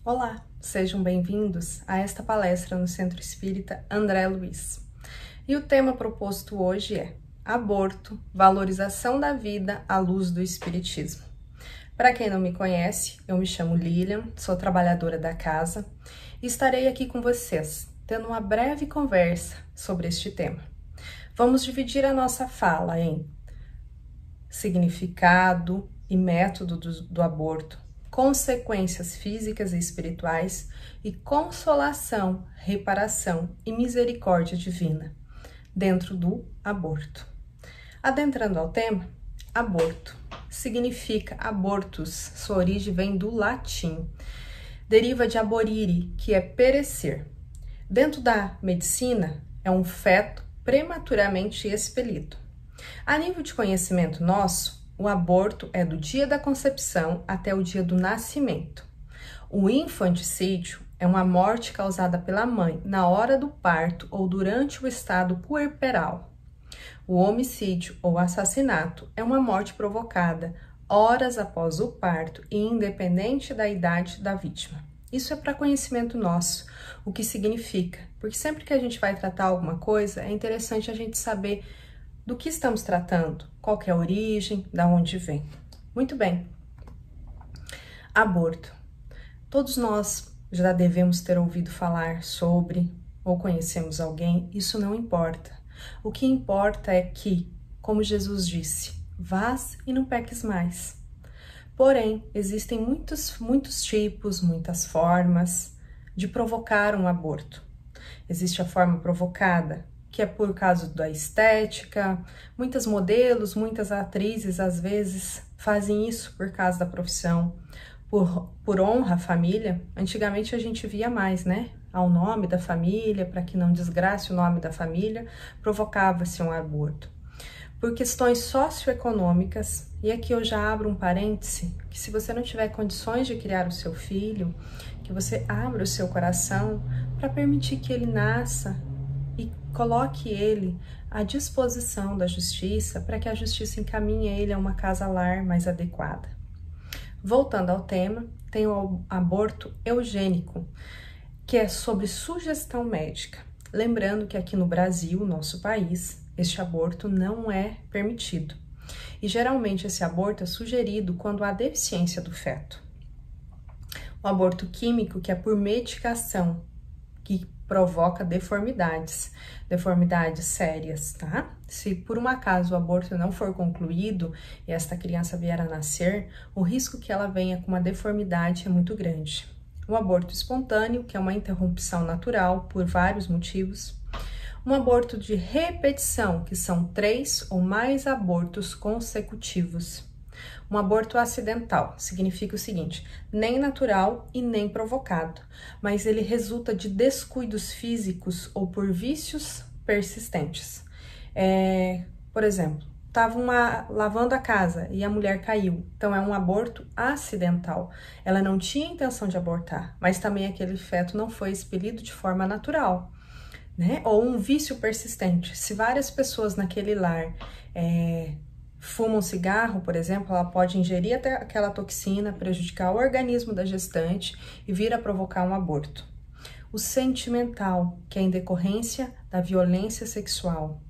Olá, sejam bem-vindos a esta palestra no Centro Espírita André Luiz. E o tema proposto hoje é Aborto, valorização da vida à luz do Espiritismo. Para quem não me conhece, eu me chamo Lilian, sou trabalhadora da casa e estarei aqui com vocês, tendo uma breve conversa sobre este tema. Vamos dividir a nossa fala em significado e método do aborto, consequências físicas e espirituais e consolação, reparação e misericórdia divina dentro do aborto. Adentrando ao tema, aborto significa abortus, sua origem vem do latim, deriva de aborire, que é perecer. Dentro da medicina, é um feto prematuramente expelido. A nível de conhecimento nosso, o aborto é do dia da concepção até o dia do nascimento. O infanticídio é uma morte causada pela mãe na hora do parto ou durante o estado puerperal. O homicídio ou assassinato é uma morte provocada horas após o parto e independente da idade da vítima. Isso é para conhecimento nosso, o que significa, porque sempre que a gente vai tratar alguma coisa, é interessante a gente saber do que estamos tratando, qual que é a origem, da onde vem. Muito bem. Aborto. Todos nós já devemos ter ouvido falar sobre ou conhecemos alguém, isso não importa. O que importa é que, como Jesus disse, vás e não peques mais. Porém, existem muitos tipos, muitas formas de provocar um aborto. Existe a forma provocada, que é por causa da estética, muitos modelos, muitas atrizes às vezes fazem isso por causa da profissão, por honra à família. Antigamente a gente via mais, né? Ao nome da família, para que não desgrace o nome da família, provocava-se um aborto. Por questões socioeconômicas, e aqui eu já abro um parêntese, que se você não tiver condições de criar o seu filho, que você abra o seu coração para permitir que ele nasça e coloque ele à disposição da justiça para que a justiça encaminhe ele a uma casa-lar mais adequada. Voltando ao tema, tem o aborto eugênico, que é sobre sugestão médica. Lembrando que aqui no Brasil, nosso país, este aborto não é permitido. E geralmente esse aborto é sugerido quando há deficiência do feto. O aborto químico, que é por medicação, que provoca deformidades sérias, tá? Se por um acaso o aborto não for concluído e esta criança vier a nascer, o risco que ela venha com uma deformidade é muito grande. O aborto espontâneo, que é uma interrupção natural por vários motivos. Um aborto de repetição, que são 3 ou mais abortos consecutivos. Um aborto acidental significa o seguinte, nem natural e nem provocado, mas ele resulta de descuidos físicos ou por vícios persistentes. Por exemplo, estavam lavando a casa e a mulher caiu, então é um aborto acidental. Ela não tinha intenção de abortar, mas também aquele feto não foi expelido de forma natural, né? Ou um vício persistente. Se várias pessoas naquele lar fumam cigarro, por exemplo, ela pode ingerir até aquela toxina, prejudicar o organismo da gestante e vir a provocar um aborto. O sentimental, que é em decorrência da violência sexual.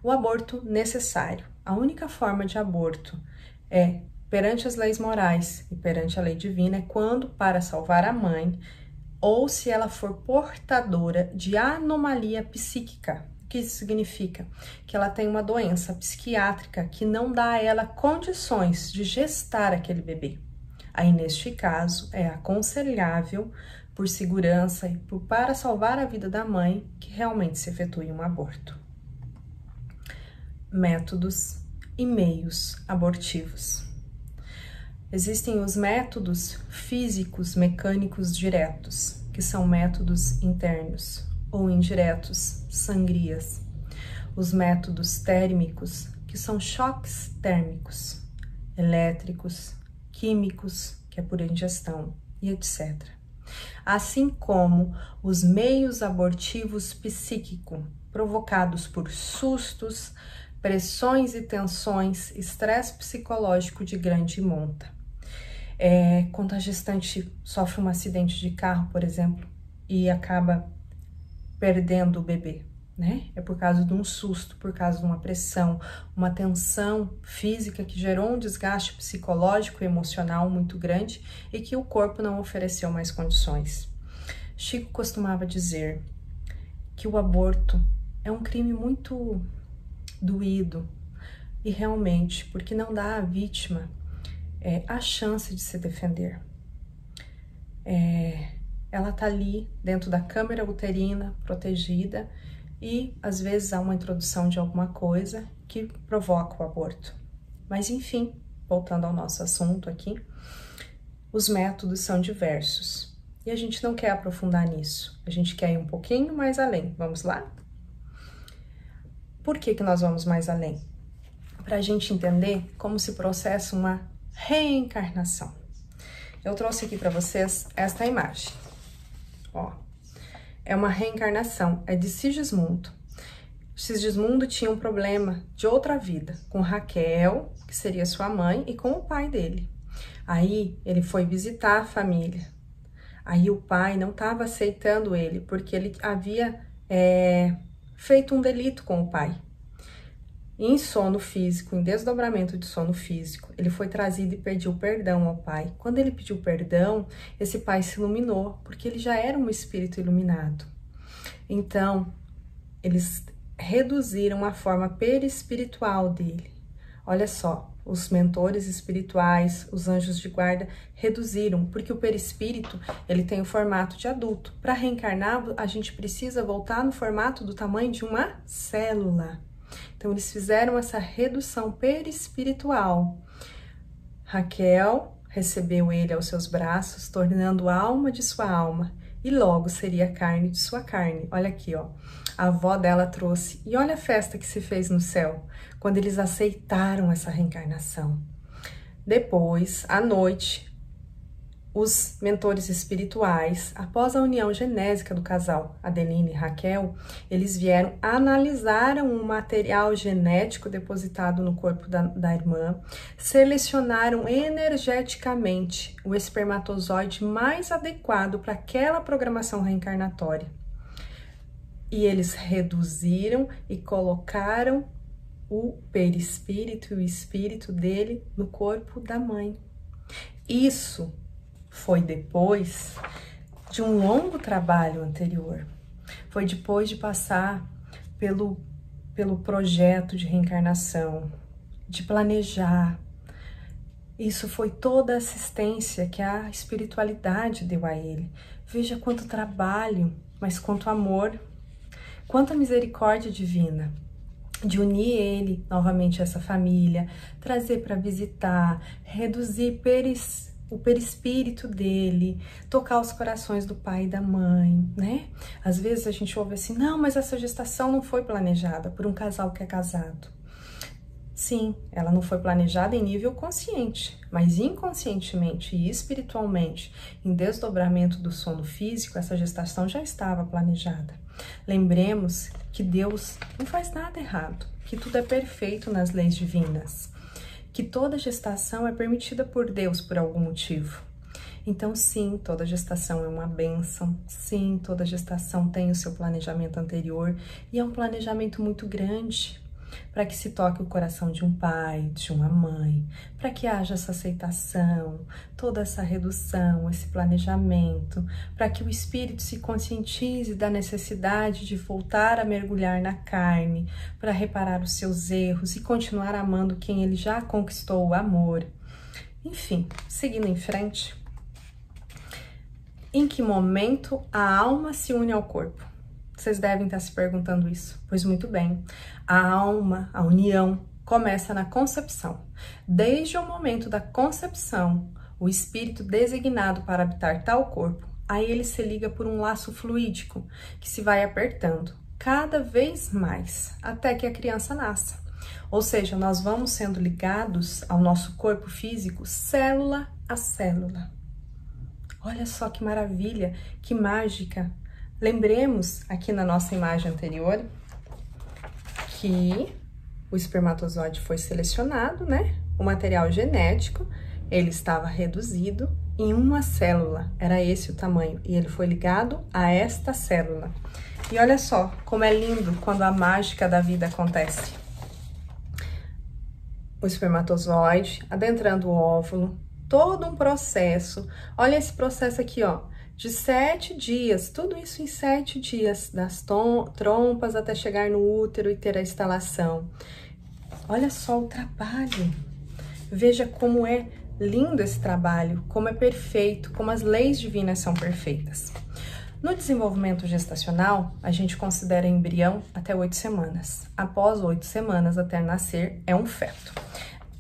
O aborto necessário. A única forma de aborto perante as leis morais e perante a lei divina é quando, para salvar a mãe, ou se ela for portadora de anomalia psíquica. O que isso significa? Que ela tem uma doença psiquiátrica que não dá a ela condições de gestar aquele bebê. Aí, neste caso, é aconselhável, por segurança e para salvar a vida da mãe, que realmente se efetue um aborto. Métodos e meios abortivos. Existem os métodos físicos mecânicos diretos, que são métodos internos, ou indiretos, sangrias. Os métodos térmicos, que são choques térmicos, elétricos, químicos, que é por ingestão, e etc. Assim como os meios abortivos psíquicos, provocados por sustos, pressões e tensões, estresse psicológico de grande monta. Quando a gestante sofre um acidente de carro, por exemplo, e acaba perdendo o bebê, né? É por causa de um susto, por causa de uma pressão, uma tensão física que gerou um desgaste psicológico e emocional muito grande e que o corpo não ofereceu mais condições. Chico costumava dizer que o aborto é um crime muito doído e realmente, porque não dá à vítima a chance de se defender. Ela tá ali dentro da câmara uterina, protegida, e às vezes há uma introdução de alguma coisa que provoca o aborto. Mas enfim, voltando ao nosso assunto aqui, os métodos são diversos e a gente não quer aprofundar nisso, a gente quer ir um pouquinho mais além. Vamos lá? Por que nós vamos mais além? Para a gente entender como se processa uma reencarnação. Eu trouxe aqui para vocês esta imagem. Ó, é uma reencarnação, é de Sigismundo. Sigismundo tinha um problema de outra vida, com Raquel, que seria sua mãe, e com o pai dele. Aí ele foi visitar a família. Aí o pai não estava aceitando ele, porque ele havia feito um delito com o pai. Em sono físico, em desdobramento de sono físico, ele foi trazido e pediu perdão ao pai. Quando ele pediu perdão, esse pai se iluminou, porque ele já era um espírito iluminado. Então, eles reduziram a forma perispiritual dele. Olha só, os mentores espirituais, os anjos de guarda, reduziram, porque o perispírito, ele tem o formato de adulto. Para reencarnar, a gente precisa voltar no formato do tamanho de uma célula. Então, eles fizeram essa redução perispiritual. Raquel recebeu ele aos seus braços, tornando a alma de sua alma, e logo seria carne de sua carne. Olha aqui, ó. A avó dela trouxe. E olha a festa que se fez no céu, quando eles aceitaram essa reencarnação. Depois, à noite, os mentores espirituais, após a união genésica do casal Adeline e Raquel, eles vieram, analisaram o material genético depositado no corpo da irmã, selecionaram energeticamente o espermatozoide mais adequado para aquela programação reencarnatória. E eles reduziram e colocaram o perispírito e o espírito dele no corpo da mãe. Isso foi depois de um longo trabalho anterior. Foi depois de passar pelo projeto de reencarnação, de planejar. Isso foi toda a assistência que a espiritualidade deu a ele. Veja quanto trabalho, mas quanto amor, quanta misericórdia divina de unir ele novamente a essa família, trazer para visitar, reduzir o perispírito dele, tocar os corações do pai e da mãe, né? Às vezes a gente ouve assim, não, mas essa gestação não foi planejada por um casal que é casado. Sim, ela não foi planejada em nível consciente, mas inconscientemente e espiritualmente, em desdobramento do sono físico, essa gestação já estava planejada. Lembremos que Deus não faz nada errado, que tudo é perfeito nas leis divinas, que toda gestação é permitida por Deus por algum motivo. Então, sim, toda gestação é uma bênção, sim, toda gestação tem o seu planejamento anterior e é um planejamento muito grande para que se toque o coração de um pai, de uma mãe, para que haja essa aceitação, toda essa redução, esse planejamento, para que o espírito se conscientize da necessidade de voltar a mergulhar na carne, para reparar os seus erros e continuar amando quem ele já conquistou, o amor. Enfim, seguindo em frente, em que momento a alma se une ao corpo? Vocês devem estar se perguntando isso. Pois muito bem, a alma, a união, começa na concepção. Desde o momento da concepção, o espírito designado para habitar tal corpo, aí ele se liga por um laço fluídico, que se vai apertando cada vez mais, até que a criança nasça. Ou seja, nós vamos sendo ligados ao nosso corpo físico, célula a célula. Olha só que maravilha, que mágica! Lembremos aqui na nossa imagem anterior que o espermatozoide foi selecionado, né? O material genético Ele estava reduzido em uma célula, era esse o tamanho, e ele foi ligado a esta célula. E olha só como é lindo quando a mágica da vida acontece. O espermatozoide adentrando o óvulo, todo um processo. Olha esse processo aqui, ó, de 7 dias, tudo isso em 7 dias, das trompas até chegar no útero e ter a instalação. Olha só o trabalho. Veja como é lindo esse trabalho, como é perfeito, como as leis divinas são perfeitas. No desenvolvimento gestacional, a gente considera embrião até 8 semanas. Após 8 semanas até nascer, é um feto.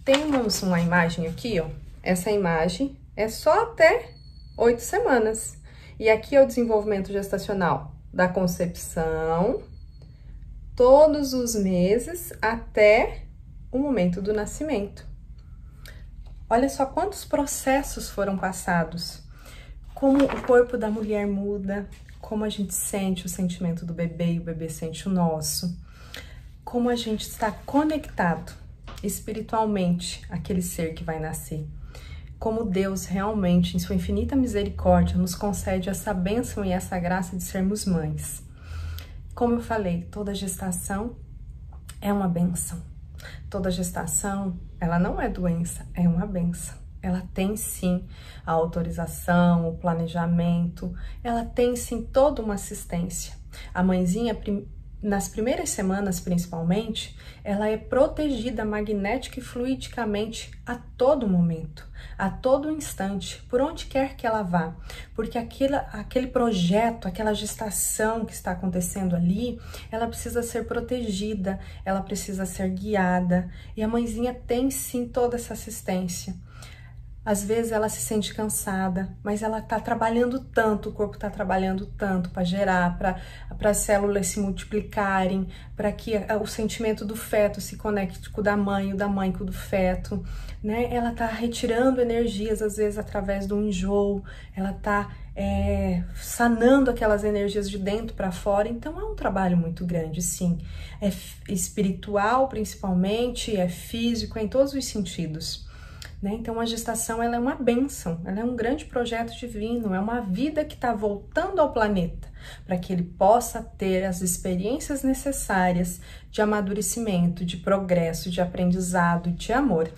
Temos uma imagem aqui, ó. Essa imagem é só até 8 semanas. E aqui é o desenvolvimento gestacional da concepção, todos os meses até o momento do nascimento. Olha só quantos processos foram passados. Como o corpo da mulher muda, como a gente sente o sentimento do bebê e o bebê sente o nosso. Como a gente está conectado espiritualmente àquele ser que vai nascer. Como Deus realmente, em sua infinita misericórdia, nos concede essa bênção e essa graça de sermos mães. Como eu falei, toda gestação é uma bênção. Toda gestação, ela não é doença, é uma bênção. Ela tem sim a autorização, o planejamento, ela tem sim toda uma assistência. A mãezinha, nas primeiras semanas principalmente, ela é protegida magnética e fluidicamente a todo momento, a todo instante, por onde quer que ela vá, porque aquele projeto, aquela gestação que está acontecendo ali, ela precisa ser protegida, ela precisa ser guiada, e a mãezinha tem sim toda essa assistência. Às vezes ela se sente cansada, mas ela está trabalhando tanto, o corpo está trabalhando tanto para gerar, para as células se multiplicarem, para que o sentimento do feto se conecte com o da mãe com o do feto, né? Ela está retirando energias, às vezes através do enjoo, ela está sanando aquelas energias de dentro para fora, então é um trabalho muito grande, sim. É espiritual principalmente, é físico, é em todos os sentidos. Né? Então, a gestação ela é uma bênção, ela é um grande projeto divino, é uma vida que está voltando ao planeta para que ele possa ter as experiências necessárias de amadurecimento, de progresso, de aprendizado, de amor.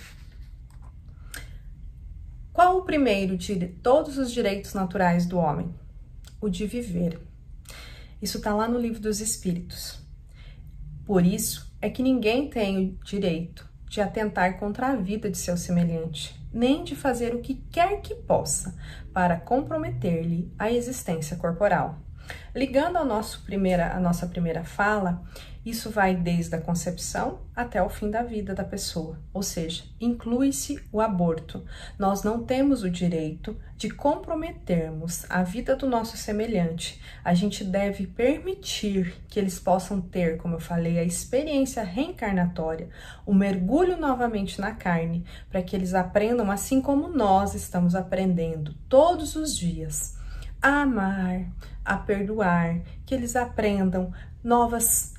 Qual o primeiro de todos os direitos naturais do homem? O de viver. Isso está lá no Livro dos Espíritos. Por isso é que ninguém tem o direito de atentar contra a vida de seu semelhante, nem de fazer o que quer que possa para comprometer-lhe a existência corporal. Ligando a nossa primeira fala, isso vai desde a concepção até o fim da vida da pessoa, ou seja, inclui-se o aborto. Nós não temos o direito de comprometermos a vida do nosso semelhante. A gente deve permitir que eles possam ter, como eu falei, a experiência reencarnatória, o mergulho novamente na carne, para que eles aprendam, assim como nós estamos aprendendo todos os dias, a amar, a perdoar, que eles aprendam novas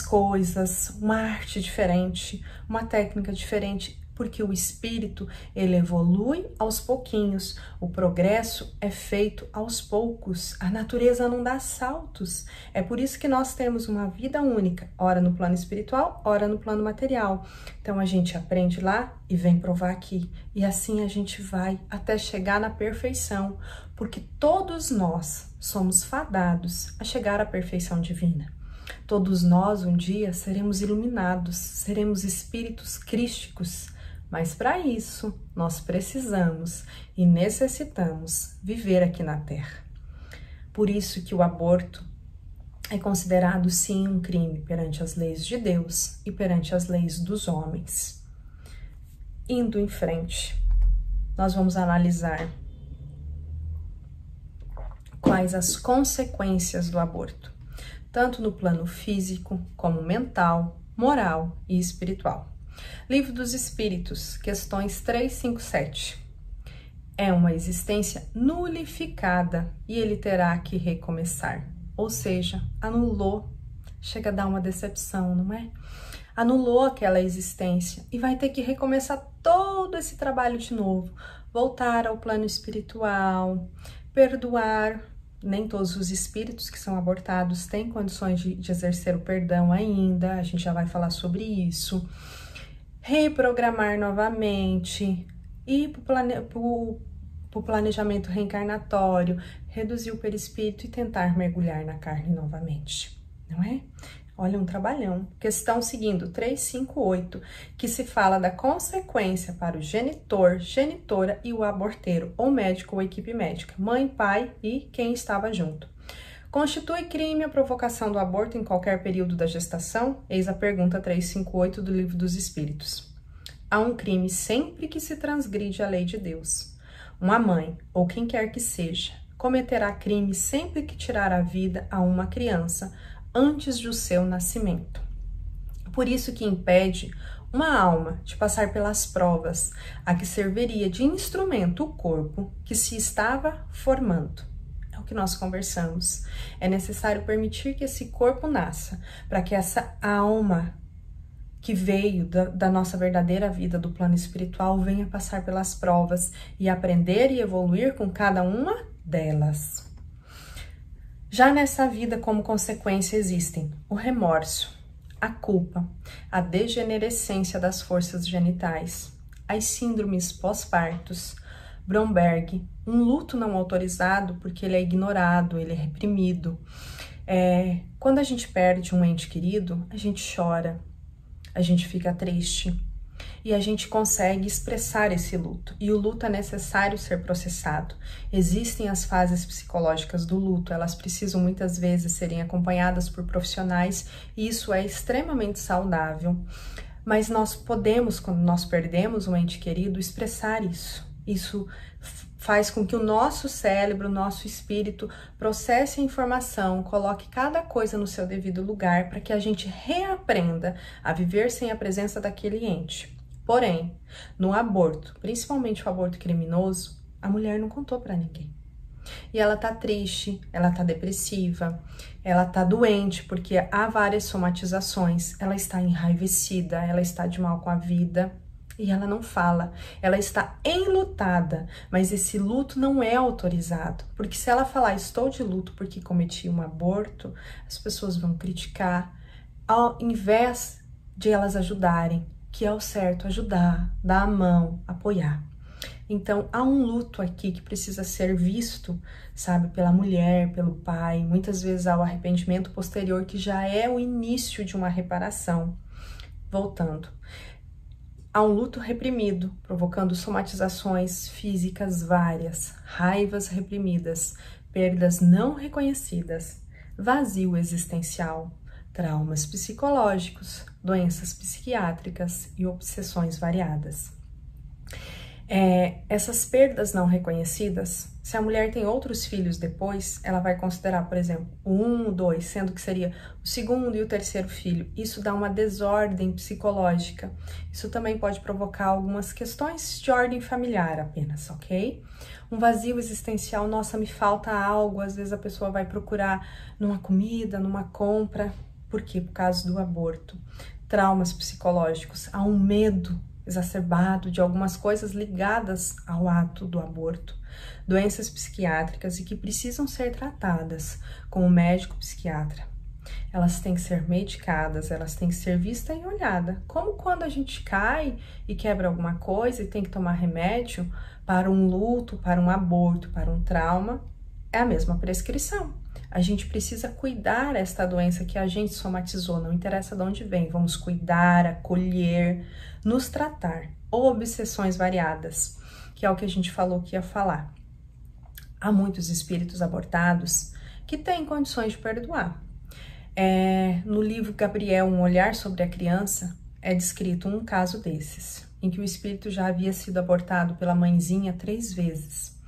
coisas, uma arte diferente, uma técnica diferente, porque o espírito, ele evolui aos pouquinhos, o progresso é feito aos poucos, a natureza não dá saltos, é por isso que nós temos uma vida única, ora no plano espiritual, ora no plano material. Então a gente aprende lá e vem provar aqui, e assim a gente vai até chegar na perfeição, porque todos nós somos fadados a chegar à perfeição divina. Todos nós um dia seremos iluminados, seremos espíritos crísticos, mas para isso nós precisamos e necessitamos viver aqui na Terra. Por isso que o aborto é considerado sim um crime perante as leis de Deus e perante as leis dos homens. Indo em frente, nós vamos analisar quais as consequências do aborto, tanto no plano físico como mental, moral e espiritual. Livro dos Espíritos, questões 357. É uma existência nulificada e ele terá que recomeçar. Ou seja, anulou. Chega a dar uma decepção, não é? anulou aquela existência e vai ter que recomeçar todo esse trabalho de novo, voltar ao plano espiritual, perdoar. Nem todos os espíritos que são abortados têm condições de exercer o perdão ainda, a gente já vai falar sobre isso. Reprogramar novamente, ir para o planejamento reencarnatório, reduzir o perispírito e tentar mergulhar na carne novamente, não é? Olha, um trabalhão. Questão seguindo, 358, que se fala da consequência para o genitor, genitora e o aborteiro, ou médico ou equipe médica, mãe, pai e quem estava junto. Constitui crime a provocação do aborto em qualquer período da gestação? Eis a pergunta 358 do Livro dos Espíritos. Há um crime sempre que se transgride a lei de Deus. Uma mãe, ou quem quer que seja, cometerá crime sempre que tirar a vida a uma criança antes do seu nascimento. Por isso que impede uma alma de passar pelas provas a que serviria de instrumento o corpo que se estava formando. É o que nós conversamos. É necessário permitir que esse corpo nasça, para que essa alma que veio da nossa verdadeira vida do plano espiritual venha passar pelas provas e aprender e evoluir com cada uma delas. Já nessa vida, como consequência, existem o remorso, a culpa, a degenerescência das forças genitais, as síndromes pós-partos, Bromberg, um luto não autorizado porque ele é ignorado, ele é reprimido. Quando a gente perde um ente querido, a gente chora, a gente fica triste e a gente consegue expressar esse luto. E o luto é necessário ser processado. Existem as fases psicológicas do luto, elas precisam muitas vezes serem acompanhadas por profissionais e isso é extremamente saudável. Mas nós podemos, quando nós perdemos um ente querido, expressar isso. Isso faz com que o nosso cérebro, o nosso espírito processe a informação, coloque cada coisa no seu devido lugar para que a gente reaprenda a viver sem a presença daquele ente. Porém, no aborto, principalmente o aborto criminoso, a mulher não contou para ninguém. E ela tá triste, ela tá depressiva, ela tá doente porque há várias somatizações, ela está enraivecida, ela está de mal com a vida e ela não fala. Ela está enlutada, mas esse luto não é autorizado, porque se ela falar estou de luto porque cometi um aborto, as pessoas vão criticar, ao invés de elas ajudarem, que é o certo, ajudar, dar a mão, apoiar. Então, há um luto aqui que precisa ser visto, sabe, pela mulher, pelo pai, muitas vezes há o arrependimento posterior, que já é o início de uma reparação. Voltando, há um luto reprimido, provocando somatizações físicas várias, raivas reprimidas, perdas não reconhecidas, vazio existencial, traumas psicológicos, doenças psiquiátricas e obsessões variadas. Essas perdas não reconhecidas, se a mulher tem outros filhos depois, ela vai considerar, por exemplo, o 1, o 2, sendo que seria o segundo e o terceiro filho. Isso dá uma desordem psicológica. Isso também pode provocar algumas questões de ordem familiar apenas, ok? Um vazio existencial, nossa, me falta algo, às vezes a pessoa vai procurar numa comida, numa compra. Por quê? Por causa do aborto. Traumas psicológicos, há um medo exacerbado de algumas coisas ligadas ao ato do aborto, doenças psiquiátricas e que precisam ser tratadas com o médico psiquiatra. Elas têm que ser medicadas, elas têm que ser vistas e olhadas. Como quando a gente cai e quebra alguma coisa e tem que tomar remédio para um luto, para um aborto, para um trauma, é a mesma prescrição. A gente precisa cuidar desta doença que a gente somatizou, não interessa de onde vem, vamos cuidar, acolher, nos tratar. Ou obsessões variadas, que é o que a gente falou que ia falar. Há muitos espíritos abortados que têm condições de perdoar. No livro Gabriel, Um Olhar sobre a Criança, é descrito um caso desses, em que o espírito já havia sido abortado pela mãezinha 3 vezes,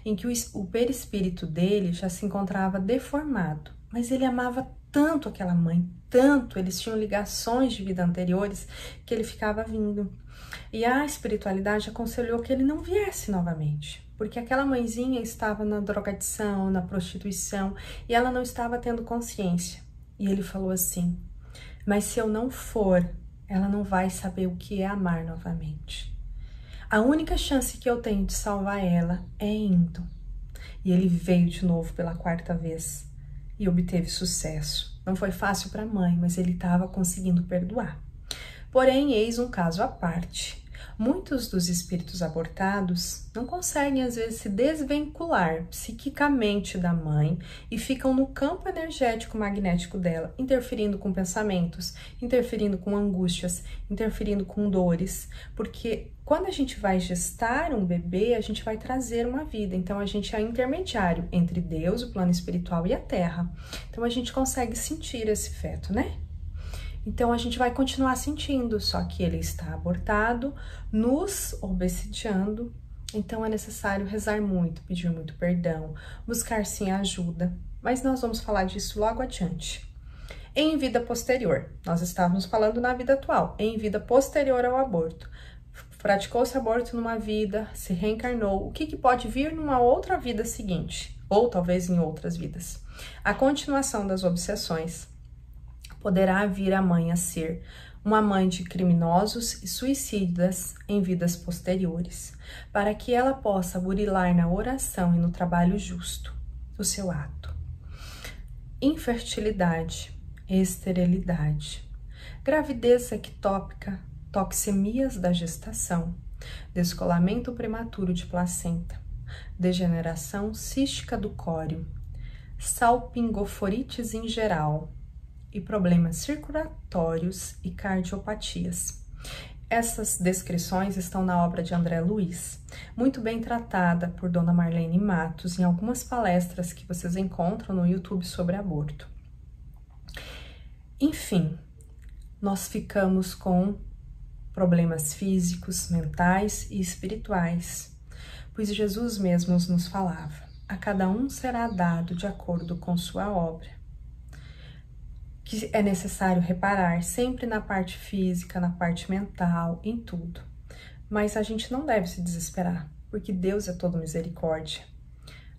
em que o perispírito dele já se encontrava deformado, mas ele amava tanto aquela mãe, tanto, eles tinham ligações de vida anteriores, que ele ficava vindo. E a espiritualidade aconselhou que ele não viesse novamente, porque aquela mãezinha estava na drogadição, na prostituição, e ela não estava tendo consciência. E ele falou assim, mas se eu não for, ela não vai saber o que é amar novamente. A única chance que eu tenho de salvar ela é indo. E ele veio de novo pela 4ª vez e obteve sucesso. Não foi fácil para a mãe, mas ele estava conseguindo perdoar. Porém, eis um caso à parte. Muitos dos espíritos abortados não conseguem, às vezes, se desvincular psiquicamente da mãe e ficam no campo energético magnético dela, interferindo com pensamentos, interferindo com angústias, interferindo com dores, porque quando a gente vai gestar um bebê, a gente vai trazer uma vida, então a gente é intermediário entre Deus, o plano espiritual e a Terra. Então a gente consegue sentir esse feto, né? Então a gente vai continuar sentindo, só que ele está abortado, nos obsidiando. Então é necessário rezar muito, pedir muito perdão, buscar sim ajuda. Mas nós vamos falar disso logo adiante. Em vida posterior, nós estávamos falando na vida atual, em vida posterior ao aborto. Praticou-se aborto numa vida, se reencarnou, o que pode vir numa outra vida seguinte? Ou talvez em outras vidas. A continuação das obsessões. Poderá vir a mãe a ser uma mãe de criminosos e suicidas em vidas posteriores, para que ela possa burilar na oração e no trabalho justo o seu ato. Infertilidade, esterilidade, gravidez ectópica, toxemias da gestação, descolamento prematuro de placenta, degeneração cística do córeo, salpingoforites em geral, e problemas circulatórios e cardiopatias. Essas descrições estão na obra de André Luiz, muito bem tratada por Dona Marlene Matos em algumas palestras que vocês encontram no YouTube sobre aborto. Enfim, nós ficamos com problemas físicos, mentais e espirituais, pois Jesus mesmo nos falava, a cada um será dado de acordo com sua obra. Que é necessário reparar sempre na parte física, na parte mental, em tudo. Mas a gente não deve se desesperar, porque Deus é todo misericórdia.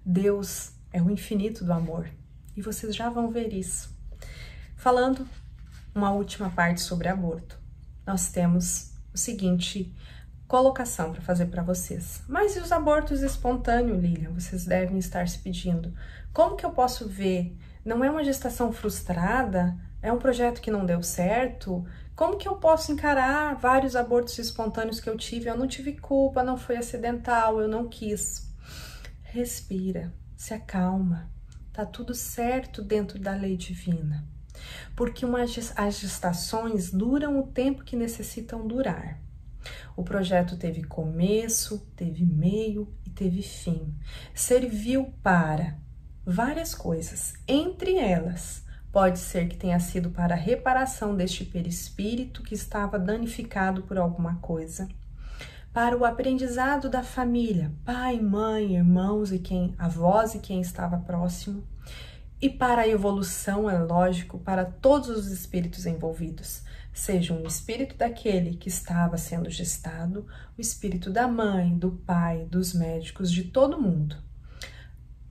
Deus é o infinito do amor, e vocês já vão ver isso. Falando uma última parte sobre aborto, nós temos o seguinte colocação para fazer para vocês. Mas e os abortos espontâneos, Lilian? Vocês devem estar se pedindo. Como que eu posso ver? Não é uma gestação frustrada? É um projeto que não deu certo? Como que eu posso encarar vários abortos espontâneos que eu tive? Eu não tive culpa, não foi acidental, eu não quis. Respira, se acalma. Tá tudo certo dentro da lei divina. Porque as gestações duram o tempo que necessitam durar. O projeto teve começo, teve meio e teve fim. Serviu para várias coisas, entre elas, pode ser que tenha sido para a reparação deste perispírito que estava danificado por alguma coisa, para o aprendizado da família, pai, mãe, irmãos e avós e quem estava próximo, e para a evolução, é lógico, para todos os espíritos envolvidos, seja um espírito daquele que estava sendo gestado, o espírito da mãe, do pai, dos médicos, de todo mundo.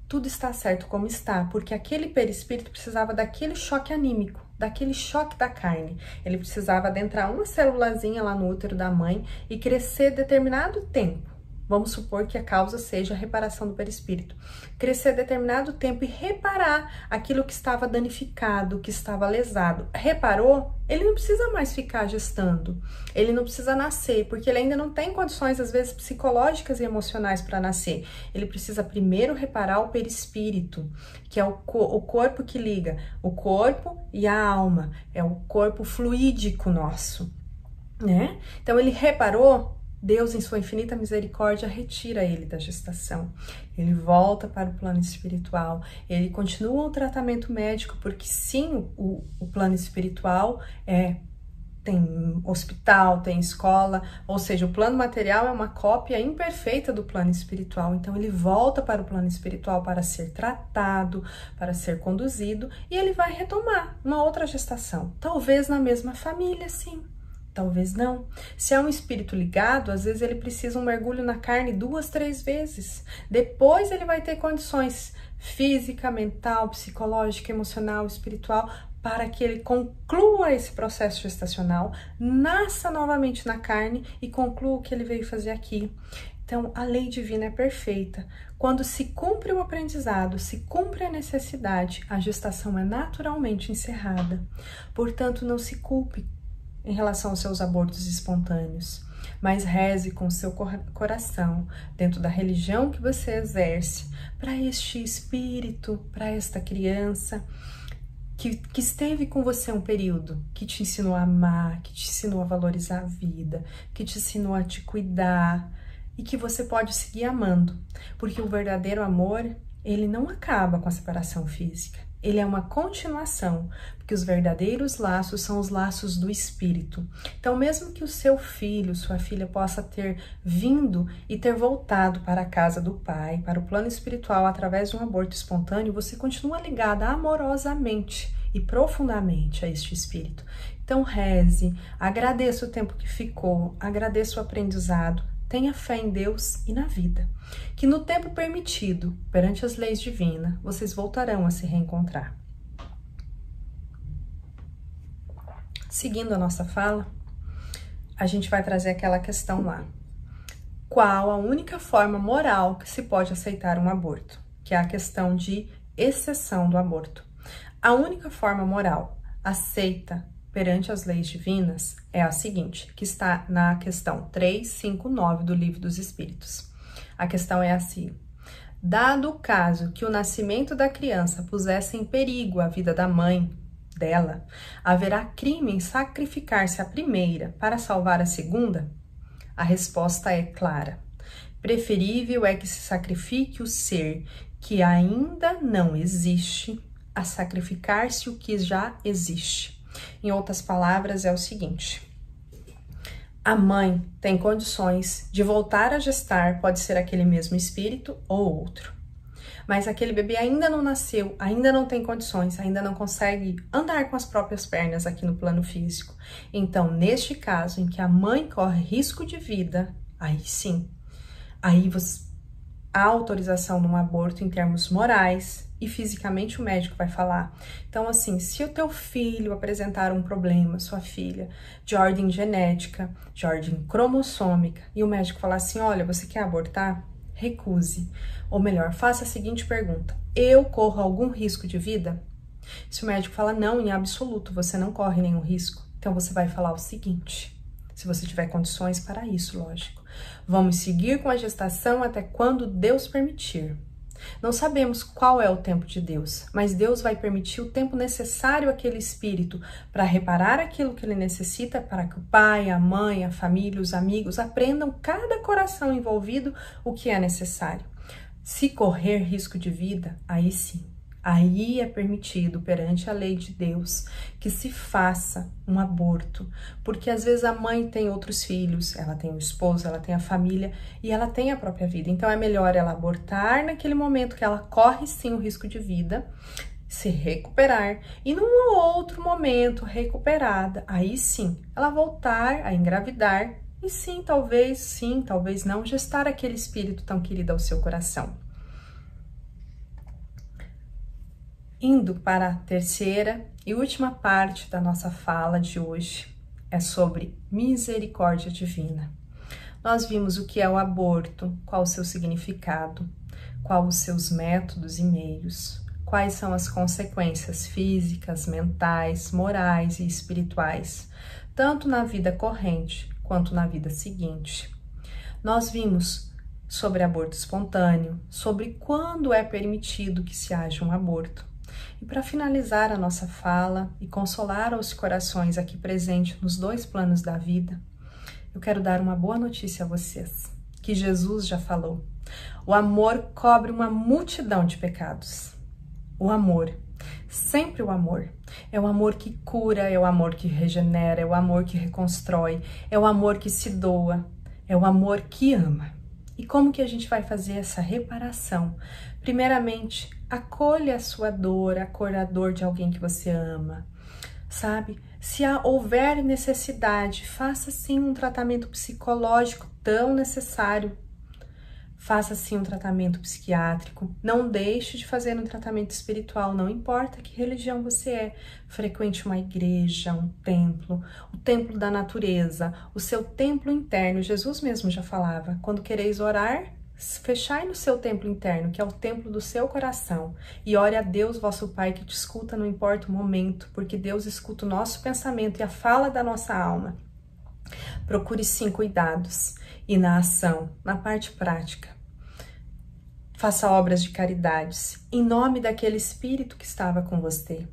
Tudo está certo como está, porque aquele perispírito precisava daquele choque anímico, daquele choque da carne. Ele precisava adentrar uma célulazinha lá no útero da mãe e crescer determinado tempo. Vamos supor que a causa seja a reparação do perispírito. Crescer determinado tempo e reparar aquilo que estava danificado, que estava lesado. Reparou? Ele não precisa mais ficar gestando. Ele não precisa nascer, porque ele ainda não tem condições, às vezes, psicológicas e emocionais para nascer. Ele precisa primeiro reparar o perispírito, que é o corpo que liga o corpo e a alma. É o corpo fluídico nosso, né? Então, ele reparou. Deus, em sua infinita misericórdia, retira ele da gestação. Ele volta para o plano espiritual. Ele continua o tratamento médico, porque sim, o plano espiritual tem hospital, tem escola, ou seja, o plano material é uma cópia imperfeita do plano espiritual. Então, ele volta para o plano espiritual para ser tratado, para ser conduzido, e ele vai retomar uma outra gestação. Talvez na mesma família, sim. Talvez não. Se é um espírito ligado, às vezes ele precisa um mergulho na carne 2, 3 vezes. Depois ele vai ter condições física, mental, psicológica, emocional, espiritual para que ele conclua esse processo gestacional, nasça novamente na carne e conclua o que ele veio fazer aqui. Então, a lei divina é perfeita. Quando se cumpre o aprendizado, se cumpre a necessidade, a gestação é naturalmente encerrada. Portanto, não se culpe em relação aos seus abortos espontâneos, mas reze com seu coração, dentro da religião que você exerce, para este espírito, para esta criança que esteve com você um período, que te ensinou a amar, que te ensinou a valorizar a vida, que te ensinou a te cuidar e que você pode seguir amando, porque o verdadeiro amor, ele não acaba com a separação física. Ele é uma continuação, porque os verdadeiros laços são os laços do espírito. Então, mesmo que o seu filho, sua filha possa ter vindo e ter voltado para a casa do pai, para o plano espiritual através de um aborto espontâneo, você continua ligada amorosamente e profundamente a este espírito. Então, reze, agradeça o tempo que ficou, agradeça o aprendizado, tenha fé em Deus e na vida, que no tempo permitido, perante as leis divinas, vocês voltarão a se reencontrar. Seguindo a nossa fala, a gente vai trazer aquela questão lá. Qual a única forma moral que se pode aceitar um aborto? Que é a questão de exceção do aborto. A única forma moral aceita perante as leis divinas é a seguinte, que está na questão 359 do Livro dos Espíritos. A questão é assim: dado o caso que o nascimento da criança pusesse em perigo a vida da mãe dela, haverá crime em sacrificar-se a primeira para salvar a segunda? A resposta é clara. Preferível é que se sacrifique o ser que ainda não existe a sacrificar-se o que já existe. Em outras palavras, é o seguinte: a mãe tem condições de voltar a gestar, pode ser aquele mesmo espírito ou outro. Mas aquele bebê ainda não nasceu, ainda não tem condições, ainda não consegue andar com as próprias pernas aqui no plano físico. Então, neste caso em que a mãe corre risco de vida, aí sim, aí há autorização num aborto em termos morais e fisicamente o médico vai falar. Então, assim, se o teu filho apresentar um problema, sua filha, de ordem genética, de ordem cromossômica, e o médico falar assim, olha, você quer abortar? Recuse. Ou melhor, faça a seguinte pergunta: eu corro algum risco de vida? Se o médico fala não, em absoluto, você não corre nenhum risco, então você vai falar o seguinte, se você tiver condições para isso, lógico: vamos seguir com a gestação até quando Deus permitir. Não sabemos qual é o tempo de Deus, mas Deus vai permitir o tempo necessário àquele espírito para reparar aquilo que ele necessita, para que o pai, a mãe, a família, os amigos aprendam, cada coração envolvido, o que é necessário. Se correr risco de vida, aí sim, aí é permitido perante a lei de Deus que se faça um aborto, porque às vezes a mãe tem outros filhos, ela tem o esposo, ela tem a família e ela tem a própria vida. Então é melhor ela abortar naquele momento que ela corre sim o risco de vida, se recuperar e num outro momento recuperada, aí sim, ela voltar a engravidar e sim, talvez não, gestar aquele espírito tão querido ao seu coração. Indo para a terceira e última parte da nossa fala de hoje, é sobre misericórdia divina. Nós vimos o que é o aborto, qual o seu significado, quais os seus métodos e meios, quais são as consequências físicas, mentais, morais e espirituais, tanto na vida corrente quanto na vida seguinte. Nós vimos sobre aborto espontâneo, sobre quando é permitido que se haja um aborto. E para finalizar a nossa fala e consolar os corações aqui presentes nos dois planos da vida, eu quero dar uma boa notícia a vocês, que Jesus já falou. O amor cobre uma multidão de pecados. O amor, sempre o amor. É o amor que cura, é o amor que regenera, é o amor que reconstrói, é o amor que se doa, é o amor que ama. E como que a gente vai fazer essa reparação? Primeiramente, acolha a sua dor, acolha a dor de alguém que você ama, sabe? Se houver necessidade, faça sim um tratamento psicológico tão necessário. faça sim um tratamento psiquiátrico, não deixe de fazer um tratamento espiritual, não importa que religião você é, frequente uma igreja, um templo, o templo da natureza, o seu templo interno. Jesus mesmo já falava, quando quereis orar, fechai no seu templo interno, que é o templo do seu coração, e ore a Deus, vosso Pai, que te escuta, não importa o momento, porque Deus escuta o nosso pensamento e a fala da nossa alma. Procure sim cuidados e na ação, na parte prática. Faça obras de caridades em nome daquele espírito que estava com você.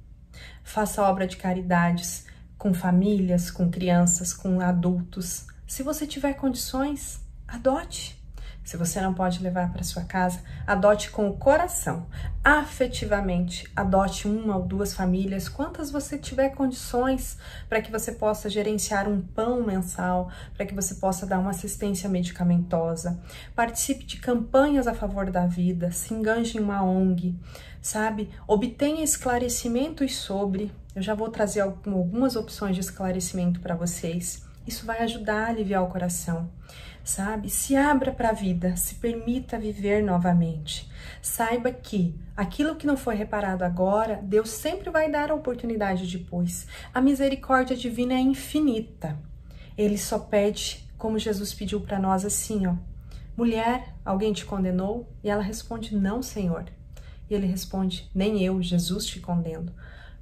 Faça obra de caridades com famílias, com crianças, com adultos. Se você tiver condições, adote. Se você não pode levar para sua casa, adote com o coração. Afetivamente, adote uma ou duas famílias, quantas você tiver condições, para que você possa gerenciar um pão mensal, para que você possa dar uma assistência medicamentosa. Participe de campanhas a favor da vida, se enganje em uma ONG, sabe? Obtenha esclarecimentos sobre. Eu já vou trazer algumas opções de esclarecimento para vocês. Isso vai ajudar a aliviar o coração. Sabe? Se abra para a vida, se permita viver novamente. Saiba que aquilo que não foi reparado agora, Deus sempre vai dar a oportunidade depois. A misericórdia divina é infinita. Ele só pede, como Jesus pediu para nós assim, ó: mulher, alguém te condenou? E ela responde: não, Senhor. E ele responde: nem eu, Jesus, te condeno.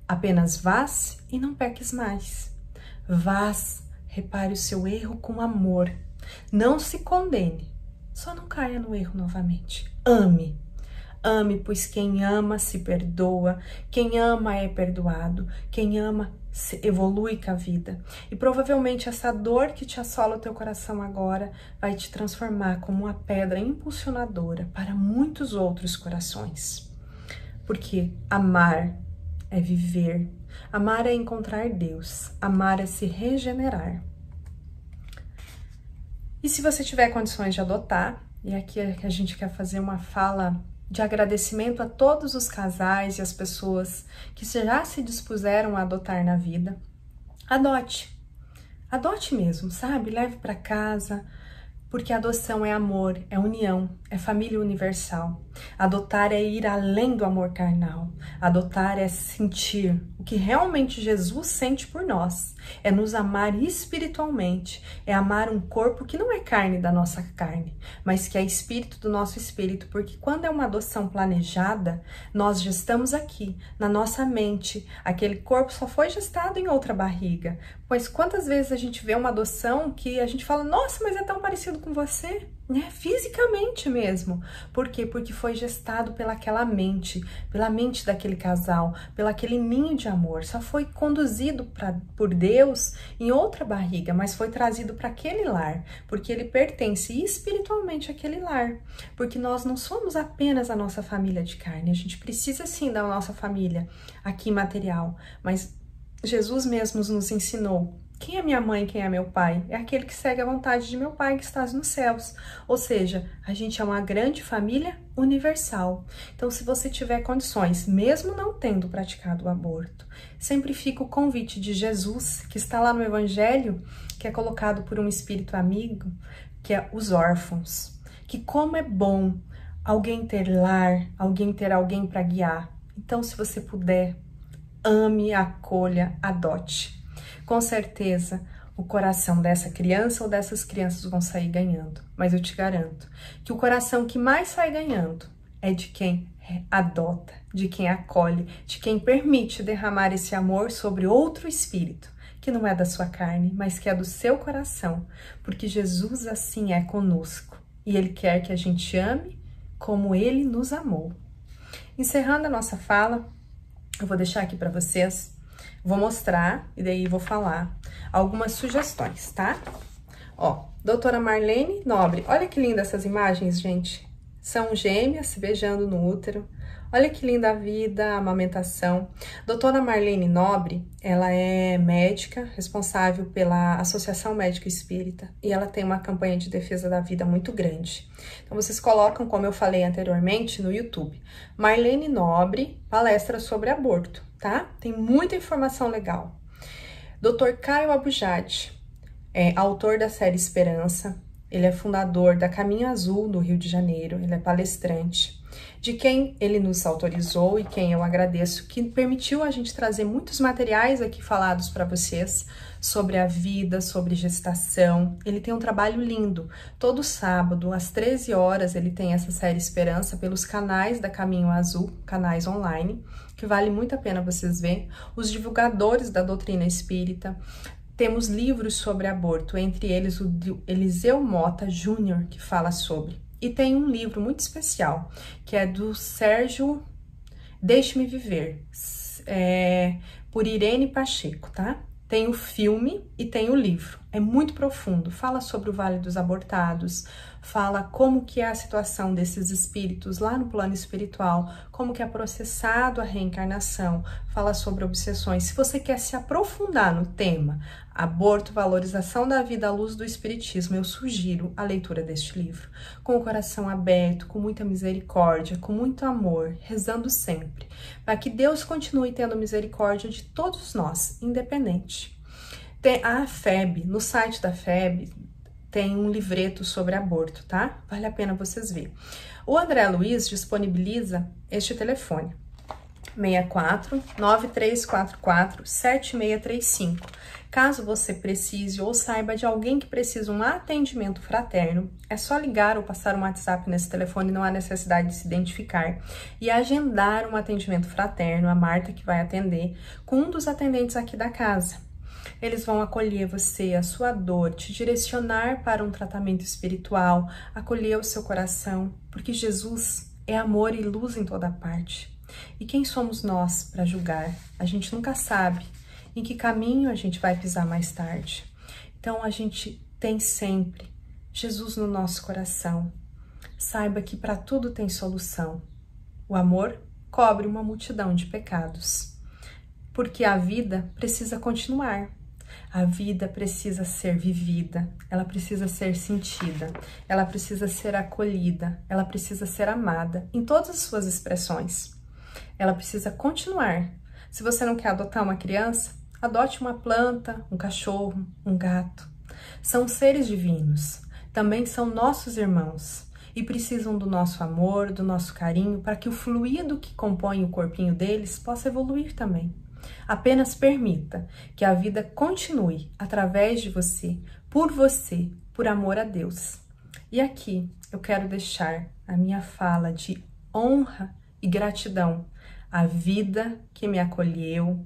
Apenas vás e não peques mais. Vás, repare o seu erro com amor. Não se condene, só não caia no erro novamente. Ame. Ame, pois quem ama se perdoa, quem ama é perdoado, quem ama evolui com a vida. E provavelmente essa dor que te assola o teu coração agora vai te transformar como uma pedra impulsionadora para muitos outros corações. Porque amar é viver, amar é encontrar Deus, amar é se regenerar. E se você tiver condições de adotar, e aqui é que a gente quer fazer uma fala de agradecimento a todos os casais e as pessoas que já se dispuseram a adotar na vida, adote. Adote mesmo, sabe? Leve para casa, porque adoção é amor, é união, é família universal. Adotar é ir além do amor carnal. Adotar é sentir o que realmente Jesus sente por nós. É nos amar espiritualmente. É amar um corpo que não é carne da nossa carne, mas que é espírito do nosso espírito. Porque quando é uma adoção planejada, nós gestamos aqui, na nossa mente. Aquele corpo só foi gestado em outra barriga. Pois quantas vezes a gente vê uma adoção que a gente fala: nossa, mas é tão parecido com você, né? Fisicamente mesmo. Por quê? Porque foi gestado pelaquela mente, pela mente daquele casal, pelaquele ninho de amor. Só foi conduzido por Deus em outra barriga, mas foi trazido para aquele lar, porque ele pertence espiritualmente àquele lar. Porque nós não somos apenas a nossa família de carne, a gente precisa sim da nossa família aqui material, mas Jesus mesmo nos ensinou: quem é minha mãe, quem é meu pai? É aquele que segue a vontade de meu Pai que estás nos céus. Ou seja, a gente é uma grande família universal. Então, se você tiver condições, mesmo não tendo praticado o aborto, sempre fica o convite de Jesus, que está lá no Evangelho, que é colocado por um espírito amigo, que é os órfãos. Que como é bom alguém ter lar, alguém ter alguém para guiar. Então, se você puder, ame, acolha, adote. Com certeza, o coração dessa criança ou dessas crianças vão sair ganhando. Mas eu te garanto que o coração que mais sai ganhando é de quem adota, de quem acolhe, de quem permite derramar esse amor sobre outro espírito, que não é da sua carne, mas que é do seu coração. Porque Jesus assim é conosco. E Ele quer que a gente ame como Ele nos amou. Encerrando a nossa fala, eu vou deixar aqui para vocês, vou mostrar e daí vou falar algumas sugestões, tá? Ó, doutora Marlene Nobre, olha que linda essas imagens, gente. São gêmeas se beijando no útero. Olha que linda a vida, a amamentação. Doutora Marlene Nobre, ela é médica, responsável pela Associação Médica Espírita, e ela tem uma campanha de defesa da vida muito grande. Então, vocês colocam, como eu falei anteriormente, no YouTube, Marlene Nobre, palestra sobre aborto, tá? Tem muita informação legal. Dr. Caio Abujade, autor da série Esperança, Ele é fundador da Caminho Azul do Rio de Janeiro, ele é palestrante, de quem ele nos autorizou e quem eu agradeço, que permitiu a gente trazer muitos materiais aqui falados para vocês sobre a vida, sobre gestação. Ele tem um trabalho lindo. Todo sábado, às 13 horas, ele tem essa série Esperança pelos canais da Caminho Azul, canais online, que vale muito a pena vocês verem. Os divulgadores da doutrina espírita. Temos livros sobre aborto, entre eles o de Eliseu Mota Júnior, que fala sobre. E tem um livro muito especial, que é do Sérgio Deixe-me Viver, por Irene Pacheco, tá? Tem o filme e tem o livro. É muito profundo. Fala sobre o Vale dos Abortados, fala como que é a situação desses espíritos lá no plano espiritual, como que é processado a reencarnação, fala sobre obsessões. Se você quer se aprofundar no tema aborto, valorização da vida à luz do espiritismo, eu sugiro a leitura deste livro. Com o coração aberto, com muita misericórdia, com muito amor, rezando sempre, para que Deus continue tendo misericórdia de todos nós, independente. Tem a FEB, no site da FEB, tem um livreto sobre aborto, tá? Vale a pena vocês verem. O André Luiz disponibiliza este telefone, 64 9344 7635. Caso você precise ou saiba de alguém que precisa um atendimento fraterno, é só ligar ou passar um WhatsApp nesse telefone, não há necessidade de se identificar, e agendar um atendimento fraterno, a Marta que vai atender, com um dos atendentes aqui da casa. Eles vão acolher você, a sua dor, te direcionar para um tratamento espiritual, acolher o seu coração, porque Jesus é amor e luz em toda parte. E quem somos nós para julgar? A gente nunca sabe em que caminho a gente vai pisar mais tarde. Então a gente tem sempre Jesus no nosso coração. Saiba que para tudo tem solução. O amor cobre uma multidão de pecados. Porque a vida precisa continuar. A vida precisa ser vivida, ela precisa ser sentida, ela precisa ser acolhida, ela precisa ser amada em todas as suas expressões. Ela precisa continuar. Se você não quer adotar uma criança, adote uma planta, um cachorro, um gato. São seres divinos, também são nossos irmãos e precisam do nosso amor, do nosso carinho, para que o fluido que compõe o corpinho deles possa evoluir também. Apenas permita que a vida continue através de você, por amor a Deus. E aqui eu quero deixar a minha fala de honra e gratidão à vida que me acolheu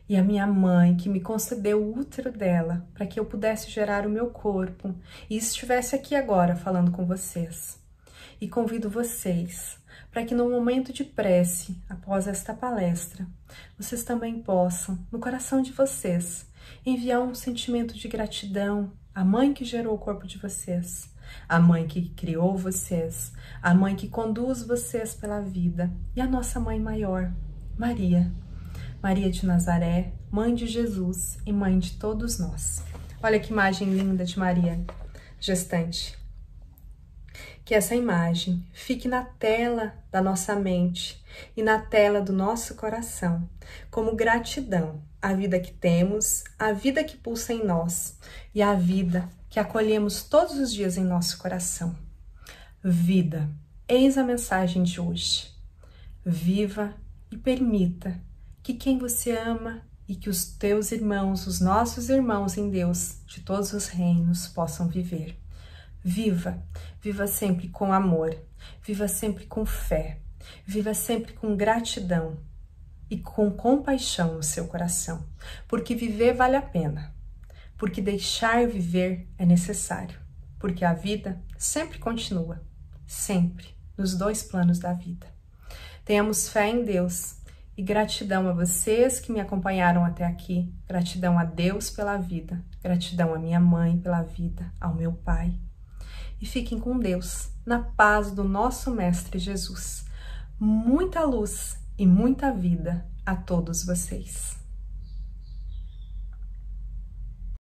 e à minha mãe que me concedeu o útero dela para que eu pudesse gerar o meu corpo e estivesse aqui agora falando com vocês. E convido vocês para que no momento de prece, após esta palestra, vocês também possam, no coração de vocês, enviar um sentimento de gratidão à mãe que gerou o corpo de vocês, à mãe que criou vocês, à mãe que conduz vocês pela vida e à nossa mãe maior, Maria. Maria de Nazaré, mãe de Jesus e mãe de todos nós. Olha que imagem linda de Maria gestante. Que essa imagem fique na tela da nossa mente e na tela do nosso coração, como gratidão à vida que temos, à vida que pulsa em nós e à vida que acolhemos todos os dias em nosso coração. Vida, eis a mensagem de hoje. Viva e permita que quem você ama e que os teus irmãos, os nossos irmãos em Deus, de todos os reinos, possam viver. Viva, viva sempre com amor, viva sempre com fé, viva sempre com gratidão e com compaixão no seu coração, porque viver vale a pena, porque deixar viver é necessário, porque a vida sempre continua, sempre, nos dois planos da vida. Tenhamos fé em Deus e gratidão a vocês que me acompanharam até aqui, gratidão a Deus pela vida, gratidão à minha mãe pela vida, ao meu pai. E fiquem com Deus, na paz do nosso Mestre Jesus. Muita luz e muita vida a todos vocês.